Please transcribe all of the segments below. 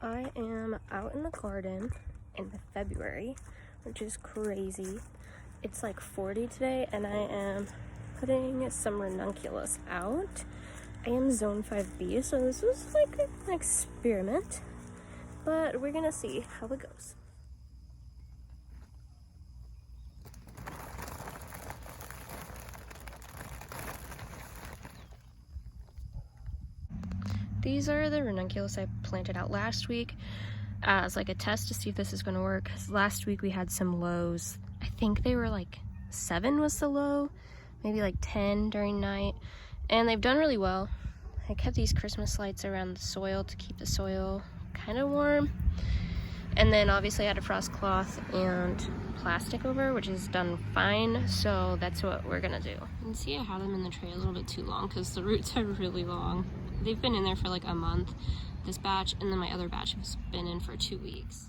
I am out in the garden in February, which is crazy. It's like 40 today, and I am putting some ranunculus out. I am zone 5B, so this is like an experiment, but we're gonna see how it goes. These are the ranunculus I planted out last week as like a test to see if this is going to work. Last week we had some lows. I think they were like 7 was the low, maybe like 10 during night, and they've done really well. I kept these Christmas lights around the soil to keep the soil kind of warm, and then obviously I had a frost cloth and plastic over, which is done fine, so that's what we're gonna do. You can see I had them in the tray a little bit too long because the roots are really long. They've been in there for like a month, this batch, and then my other batch has been in for 2 weeks.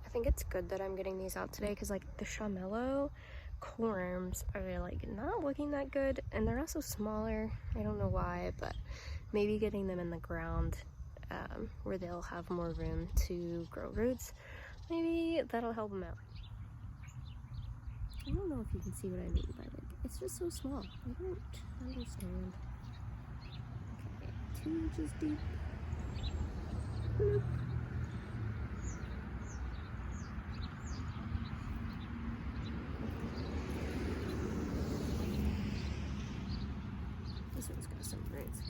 I think it's good that I'm getting these out today because like the chamello corms are like not looking that good, and they're also smaller. I don't know why, but maybe getting them in the ground where they'll have more room to grow roots, maybe that'll help them out. I don't know if you can see what I mean by like, it's just so small. I don't understand. Okay, 2 inches deep. Nope. This one's got some roots.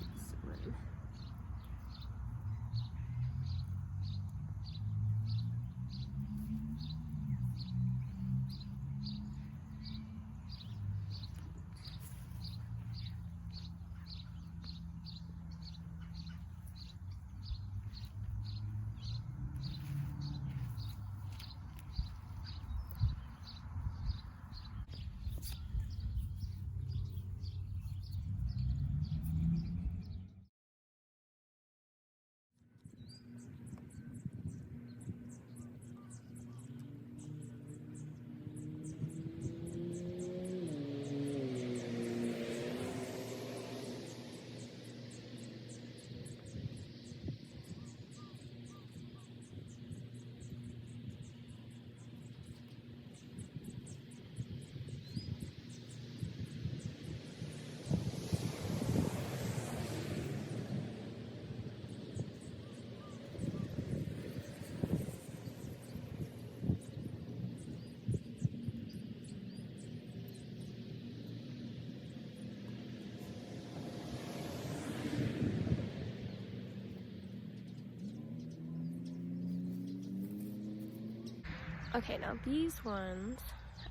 Okay, now these ones,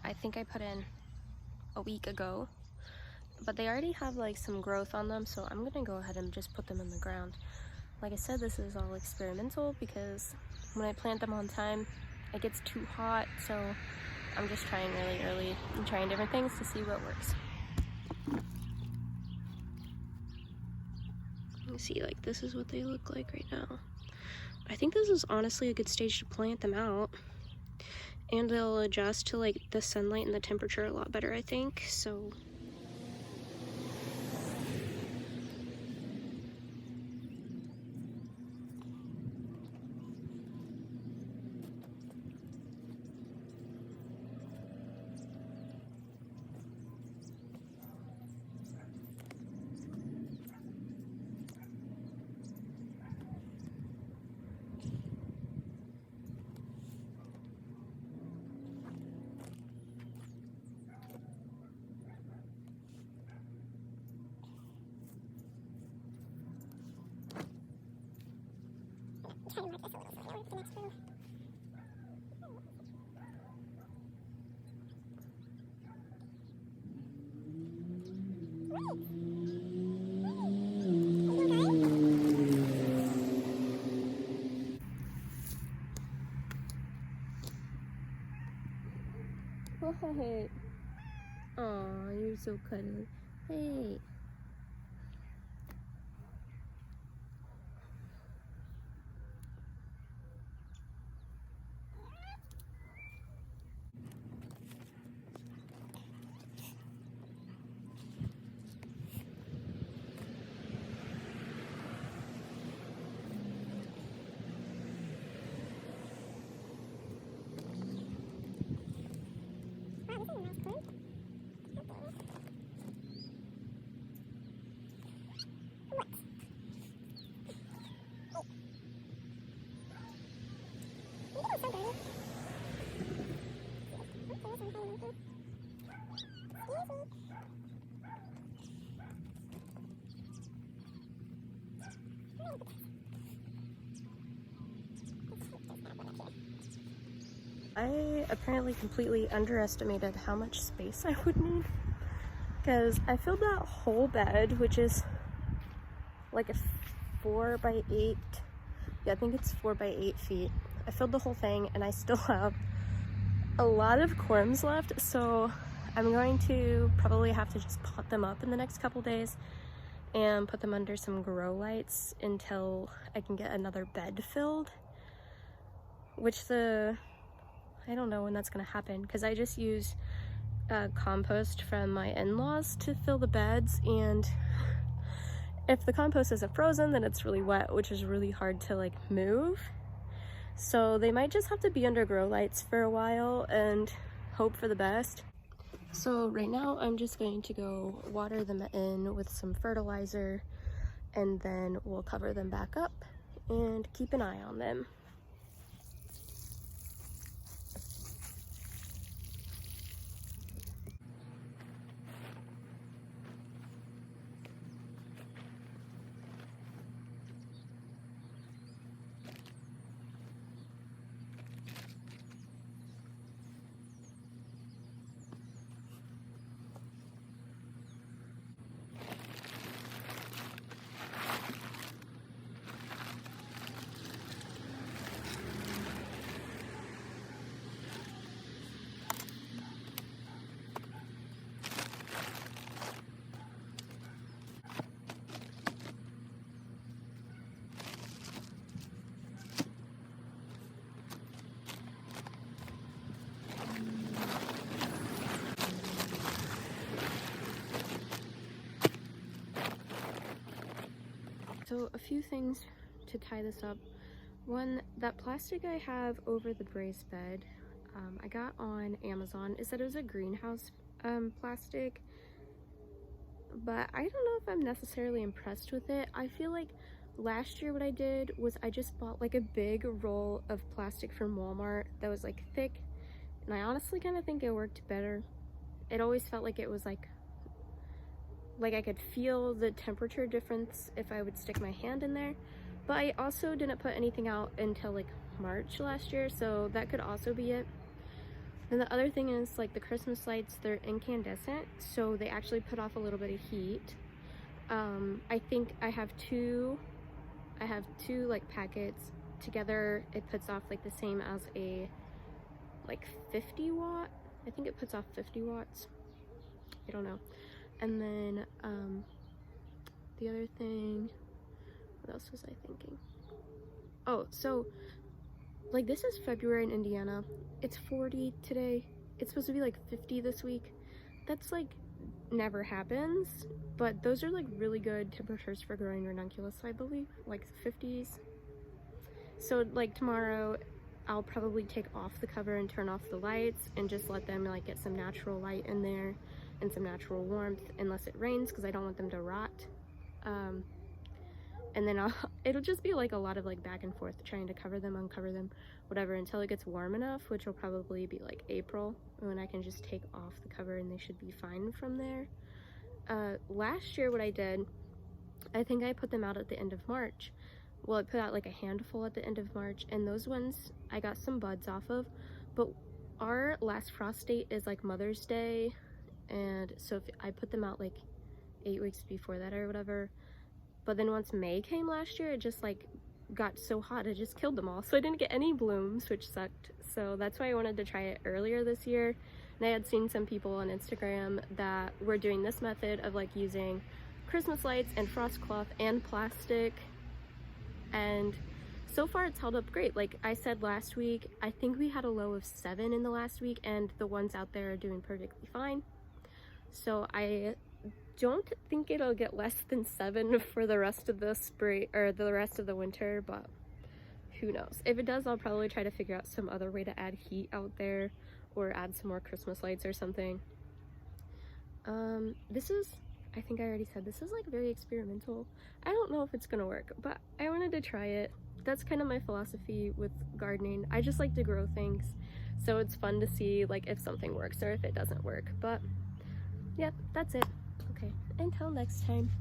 I think I put in a week ago, but they already have like some growth on them, so I'm gonna go ahead and just put them in the ground. Like I said, this is all experimental because when I plant them on time, it gets too hot, so I'm just trying really early and trying different things to see what works. You see, like, this is what they look like right now. I think this is honestly a good stage to plant them out. And they'll adjust to like the sunlight and the temperature a lot better, I think. So What? Aw, you're so cuddly. Hey. I apparently completely underestimated how much space I would need, because I filled that whole bed, which is like a 4 by 8, yeah, I think it's 4 by 8 feet. I filled the whole thing and I still have a lot of corms left, so I'm going to probably have to just pot them up in the next couple days and put them under some grow lights until I can get another bed filled, which I don't know when that's gonna happen, because I just use compost from my in-laws to fill the beds, and if the compost isn't frozen then it's really wet, which is really hard to like move. So they might just have to be under grow lights for a while and hope for the best. So right now I'm just going to go water them in with some fertilizer, and then we'll cover them back up and keep an eye on them. So a few things to tie this up. One, that plastic I have over the braised bed, I got on Amazon. It said it was a greenhouse plastic, but I don't know if I'm necessarily impressed with it. I feel like last year what I did was I just bought like a big roll of plastic from Walmart that was like thick, and I honestly kind of think it worked better. It always felt like it was like I could feel the temperature difference if I would stick my hand in there. But I also didn't put anything out until like March last year, so that could also be it. Then the other thing is, like, the Christmas lights, they're incandescent, so they actually put off a little bit of heat. I think I have two like packets together. It puts off like the same as a like 50 watt. I think it puts off 50 watts. I don't know. And then the other thing, what else was I thinking? Oh, so like, this is February in Indiana. It's 40 today. It's supposed to be like 50 this week. That's like never happens, but those are like really good temperatures for growing ranunculus, I believe, like 50s. So like tomorrow I'll probably take off the cover and turn off the lights and just let them like get some natural light in there and some natural warmth, unless it rains, because I don't want them to rot. And then it'll just be like a lot of like back and forth trying to cover them, uncover them, whatever, until it gets warm enough, which will probably be like April, when I can just take off the cover and they should be fine from there. Last year what I did, I think I put them out at the end of March, well, I put out like a handful at the end of March, and those ones I got some buds off of, but our last frost date is like Mother's Day, and so if I put them out like 8 weeks before that or whatever, but then once May came last year, it just like got so hot it just killed them all, so I didn't get any blooms, which sucked. So that's why I wanted to try it earlier this year. And I had seen some people on Instagram that were doing this method of like using Christmas lights and frost cloth and plastic, and so far it's held up great. Like I said last week, I think we had a low of 7 in the last week, and the ones out there are doing perfectly fine. So I don't think it'll get less than 7 for the rest of the spring or the rest of the winter, but who knows. If it does, I'll probably try to figure out some other way to add heat out there, or add some more Christmas lights or something. This is, I think I already said, this is like very experimental. I don't know if it's gonna work, but I wanted to try it. That's kind of my philosophy with gardening. I just like to grow things, so it's fun to see like if something works or if it doesn't work. But yeah, that's it. Okay, until next time.